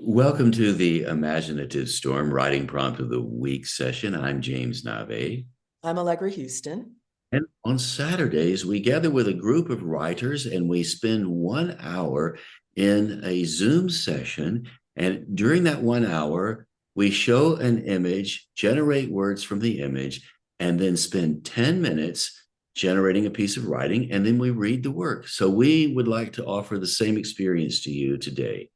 Welcome to the Imaginative Storm Writing Prompt of the Week session. I'm James Navé. I'm Allegra Houston. And on Saturdays, we gather with a group of writers and we spend 1 hour in a Zoom session. And during that 1 hour, we show an image, generate words from the image, and then spend 10 minutes generating a piece of writing. And then we read the work. So we would like to offer the same experience to you today.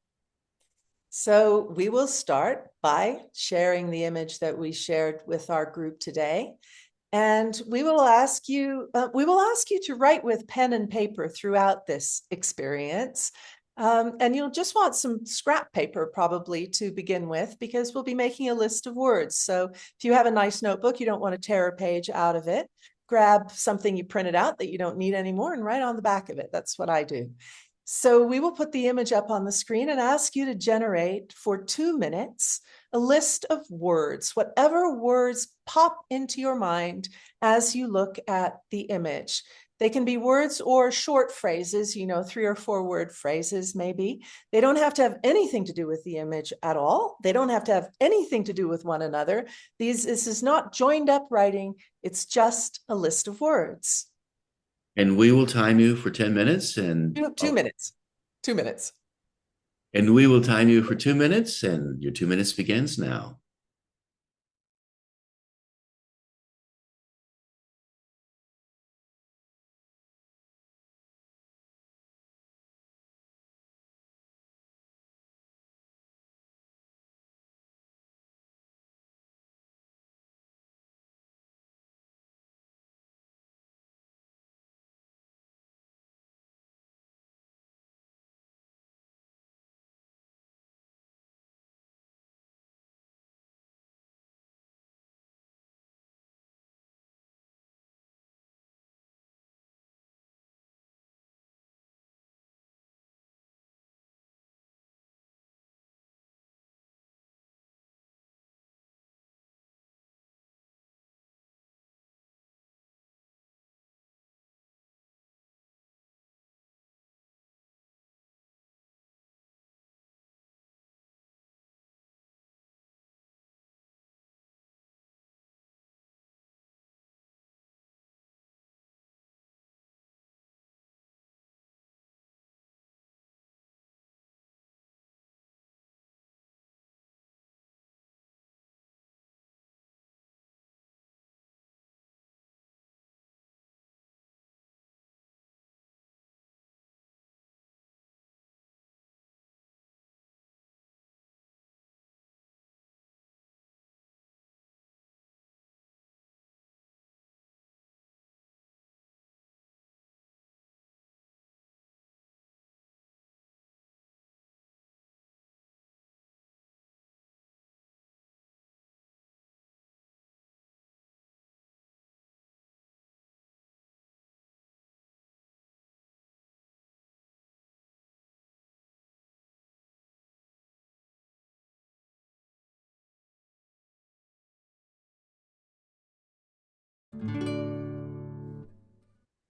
So we will start by sharing the image that we shared with our group today. And we will ask you to write with pen and paper throughout this experience. And you'll just want some scrap paper probably to begin with, because we'll be making a list of words. So if you have a nice notebook, you don't want to tear a page out of it, grab something you printed out that you don't need anymore and write on the back of it. That's what I do. So we will put the image up on the screen and ask you to generate for 2 minutes a list of words, whatever words pop into your mind as you look at the image. They can be words or short phrases, 3 or 4 word phrases maybe. They don't have to have anything to do with the image at all. They don't have to have anything to do with one another. This is not joined up writing. It's just a list of words. And we will time you for 10 minutes Two minutes. 2 minutes. and we will time you for 2 minutes, and your 2 minutes begins now.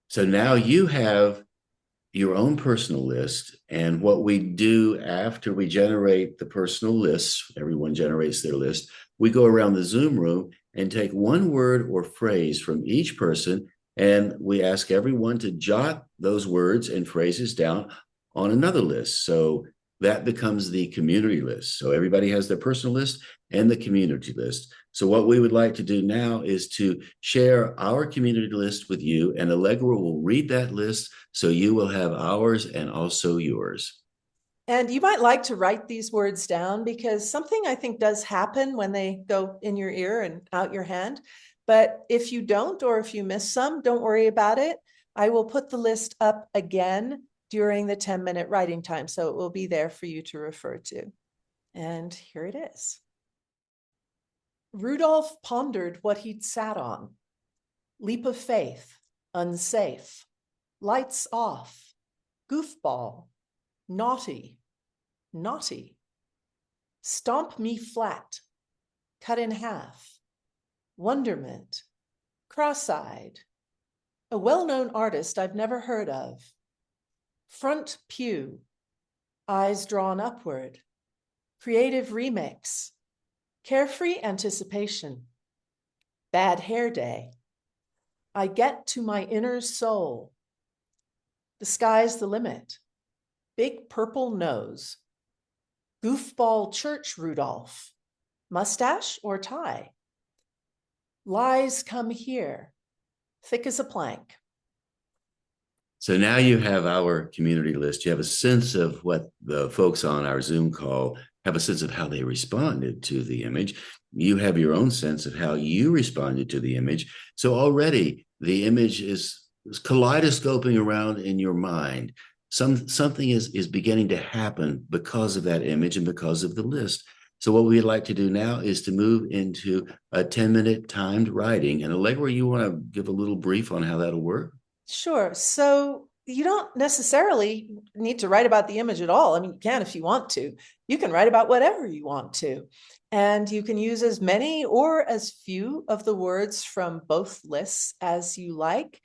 So now you have your own personal list. And what we do after we generate the personal lists, everyone generates their list, we go around the Zoom room and take one word or phrase from each person. And we ask everyone to jot those words and phrases down on another list. So that becomes the community list. So everybody has their personal list and the community list. So what we would like to do now is to share our community list with you, and Allegra will read that list so you will have ours and also yours. And you might like to write these words down, because something I think does happen when they go in your ear and out your hand. But if you don't, or if you miss some, don't worry about it. I will put the list up again during the 10-minute writing time, so it will be there for you to refer to. And here it is. Rudolph pondered what he'd sat on. Leap of faith, unsafe, lights off, goofball, naughty, naughty. Stomp me flat, cut in half, wonderment, cross-eyed, a well-known artist I've never heard of. Front pew, eyes drawn upward, creative remix, carefree anticipation, bad hair day, I get to my inner soul, the sky's the limit, big purple nose, goofball church Rudolph, mustache or tie, lies come here, thick as a plank. So now you have our community list. You have a sense of what the folks on our Zoom call have a sense of how they responded to the image. You have your own sense of how you responded to the image. So already the image is kaleidoscoping around in your mind. Something is beginning to happen because of that image and because of the list. So what we'd like to do now is to move into a 10-minute timed writing. And Allegra, you want to give a little brief on how that'll work? Sure. So you don't necessarily need to write about the image at all. I mean, you can if you want to. You can write about whatever you want to. And you can use as many or as few of the words from both lists as you like.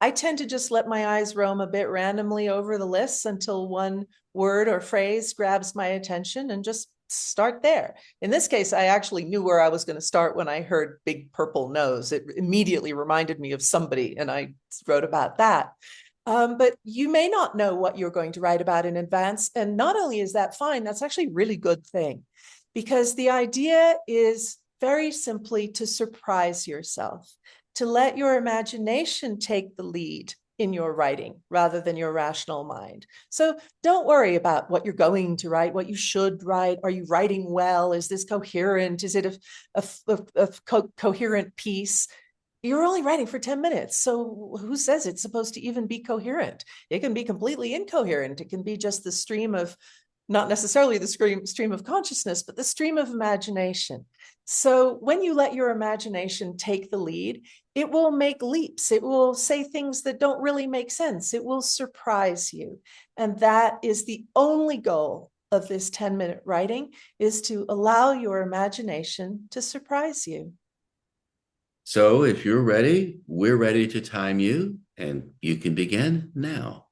I tend to just let my eyes roam a bit randomly over the lists until one word or phrase grabs my attention and just start there. In this case, I actually knew where I was going to start when I heard big purple nose. It immediately reminded me of somebody, and I wrote about that. But you may not know what you're going to write about in advance. And not only is that fine, that's actually a really good thing, because the idea is very simply to surprise yourself, to let your imagination take the lead in your writing rather than your rational mind. So don't worry about what you're going to write, what you should write. Are you writing well? Is this coherent? Is it a coherent piece? You're only writing for 10 minutes. So who says it's supposed to even be coherent? It can be completely incoherent. It can be just the stream of, not necessarily the stream of consciousness, but the stream of imagination. So when you let your imagination take the lead, it will make leaps. It will say things that don't really make sense. It will surprise you. And that is the only goal of this 10-minute writing, is to allow your imagination to surprise you. So if you're ready, we're ready to time you, and you can begin now.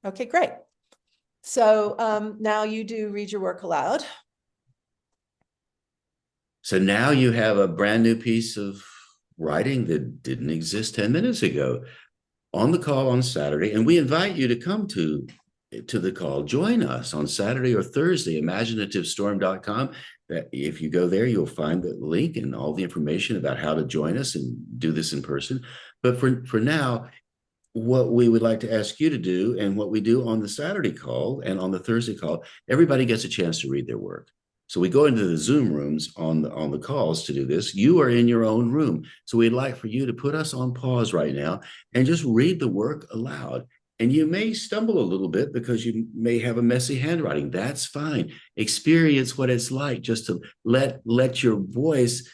Okay, great. So now you do read your work aloud. So now you have a brand new piece of writing that didn't exist 10 minutes ago on the call on Saturday. And we invite you to come to the call. Join us on Saturday or Thursday, imaginativestorm.com. That if you go there, you'll find the link and all the information about how to join us and do this in person. But for now, what we would like to ask you to do, and what we do on the Saturday call and on the Thursday call, everybody gets a chance to read their work. So we go into the Zoom rooms on the calls to do this. You are in your own room. So we'd like for you to put us on pause right now and just read the work aloud. And you may stumble a little bit because you may have a messy handwriting. That's fine. Experience what it's like just to let your voice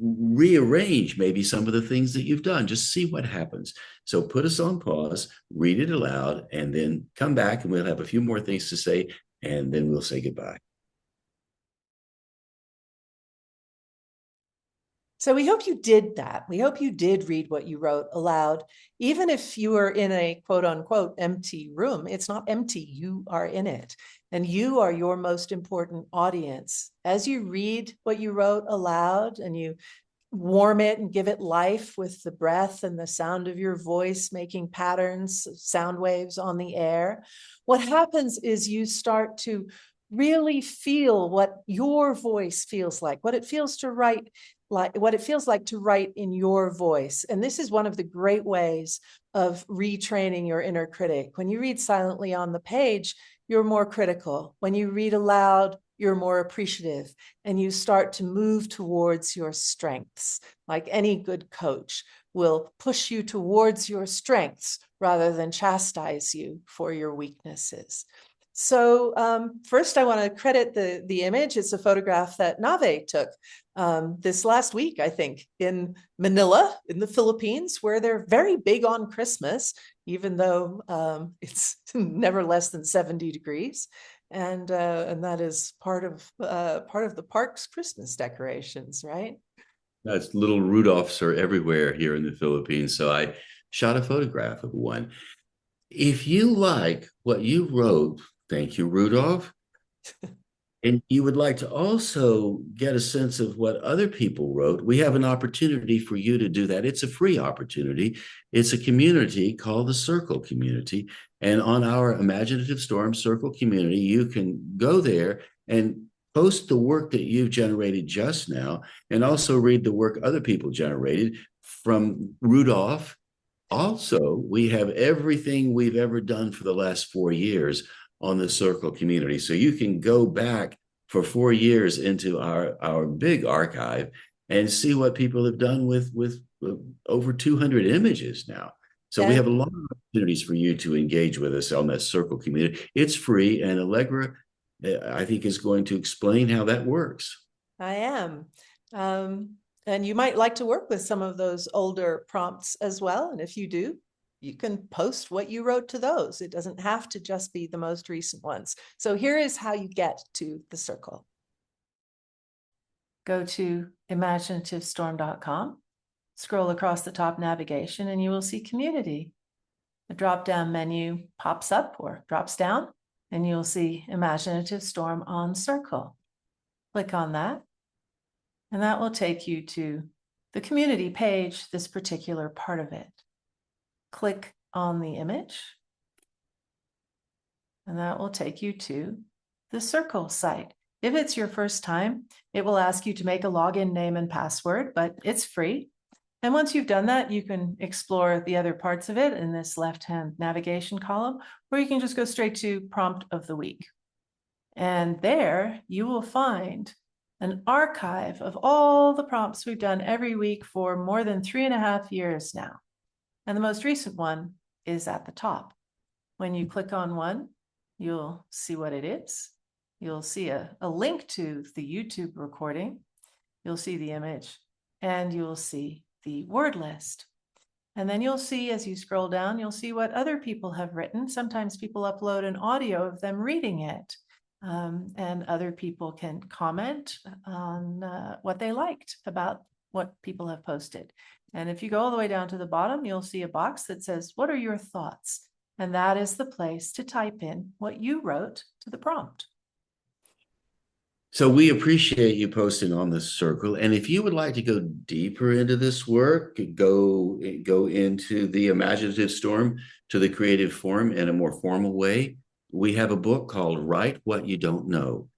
rearrange maybe some of the things that you've done. Just see what happens. So put us on pause, read it aloud, and then come back and we'll have a few more things to say, and then we'll say goodbye. So we hope you did that. We hope you did read what you wrote aloud, even if you are in a quote unquote empty room. It's not empty, you are in it, and you are your most important audience. As you read what you wrote aloud and you warm it and give it life with the breath and the sound of your voice making patterns, sound waves on the air, what happens is you start to really feel what your voice feels like, what it feels to write, like what it feels like to write in your voice. And this is one of the great ways of retraining your inner critic. When you read silently on the page, you're more critical. When you read aloud, you're more appreciative, and you start to move towards your strengths. Like any good coach will push you towards your strengths rather than chastise you for your weaknesses. So first, I want to credit the image. It's a photograph that Navé took this last week, I think, in Manila, in the Philippines, where they're very big on Christmas, even though it's never less than 70 degrees. And that is part of the park's Christmas decorations, right? That's little Rudolphs are everywhere here in the Philippines. So I shot a photograph of one. If you like what you wrote, thank you, Rudolph. And you would like to also get a sense of what other people wrote, we have an opportunity for you to do that. It's a free opportunity. It's a community called the Circle Community. And on our Imaginative Storm Circle community, you can go there and post the work that you've generated just now, and also read the work other people generated from Rudolph. Also, we have everything we've ever done for the last 4 years on the Circle community. So you can go back for 4 years into our big archive and see what people have done with over 200 images now. So we have a lot of opportunities for you to engage with us on that Circle community. It's free, and Allegra, I think, is going to explain how that works. I am. And you might like to work with some of those older prompts as well. And if you do, you can post what you wrote to those. It doesn't have to just be the most recent ones. So here is how you get to the Circle. Go to imaginativestorm.com, scroll across the top navigation, and you will see Community. A drop-down menu pops up or drops down, and you'll see Imaginative Storm on Circle. Click on that, and that will take you to the community page, this particular part of it. Click on the image, and that will take you to the Circle site. If it's your first time, it will ask you to make a login name and password, but it's free. And once you've done that, you can explore the other parts of it in this left-hand navigation column, or you can just go straight to Prompt of the Week. And there you will find an archive of all the prompts we've done every week for more than 3.5 years now. And the most recent one is at the top. When you click on one, you'll see what it is. You'll see a link to the YouTube recording. You'll see the image, and you'll see the word list. And then you'll see, as you scroll down, you'll see what other people have written. Sometimes people upload an audio of them reading it. And other people can comment on what they liked about what people have posted. And if you go all the way down to the bottom, you'll see a box that says, what are your thoughts? And that is the place to type in what you wrote to the prompt. So we appreciate you posting on the circle. And if you would like to go deeper into this work, go into the imaginative storm to the creative form in a more formal way. We have a book called Write What You Don't Know.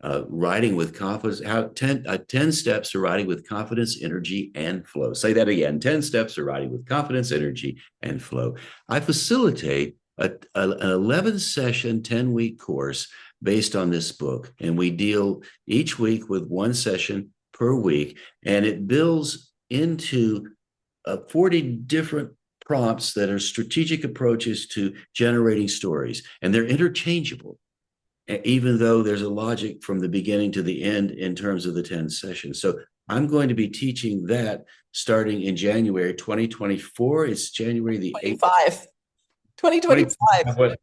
Writing with confidence, 10 steps to writing with confidence, energy, and flow. Say that again, 10 steps to writing with confidence, energy, and flow. I facilitate an 11 session, 10-week course based on this book. And we deal each week with one session per week. And it builds into 40 different prompts that are strategic approaches to generating stories. And they're interchangeable, even though there's a logic from the beginning to the end in terms of the 10 sessions. So I'm going to be teaching that starting in January 2024. It's January the 8th. 2025.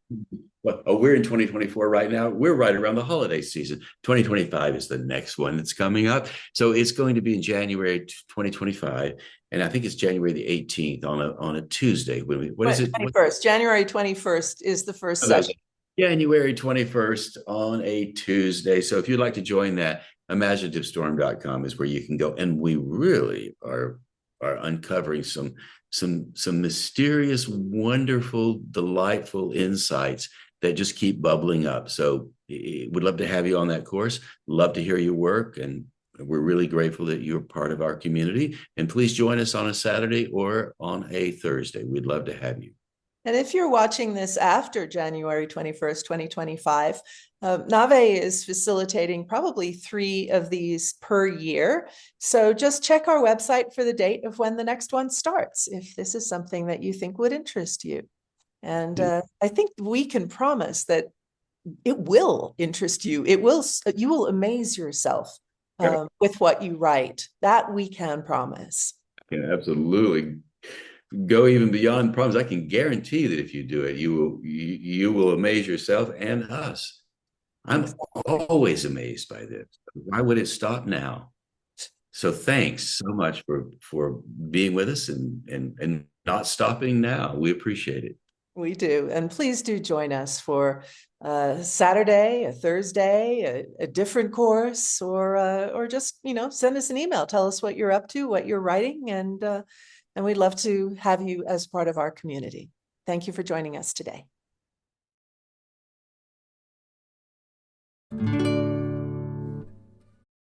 Oh, we're in 2024 right now. We're right around the holiday season. 2025 is the next one that's coming up. So it's going to be in January 2025. And I think it's January the 18th on a Tuesday. What is it? 21st. January 21st is the first session. January 21st on a Tuesday. So if you'd like to join that, imaginativestorm.com is where you can go. And we really are uncovering some mysterious, wonderful, delightful insights that just keep bubbling up. So we'd love to have you on that course. Love to hear your work. And we're really grateful that you're part of our community. And please join us on a Saturday or on a Thursday. We'd love to have you. And if you're watching this after January 21st, 2025, Navé is facilitating probably 3 of these per year. So just check our website for the date of when the next one starts, if this is something that you think would interest you. And I think we can promise that it will interest you. You will amaze yourself with what you write. That we can promise. Yeah, absolutely. Go even beyond problems. I can guarantee that if you do it, you will amaze yourself and us. I'm always amazed by this. Why would it stop now? So thanks so much for being with us and not stopping now. We appreciate it. We do. And please do join us for Saturday, a Thursday, a different course, or just, send us an email. Tell us what you're up to, what you're writing, and we'd love to have you as part of our community. Thank you for joining us today.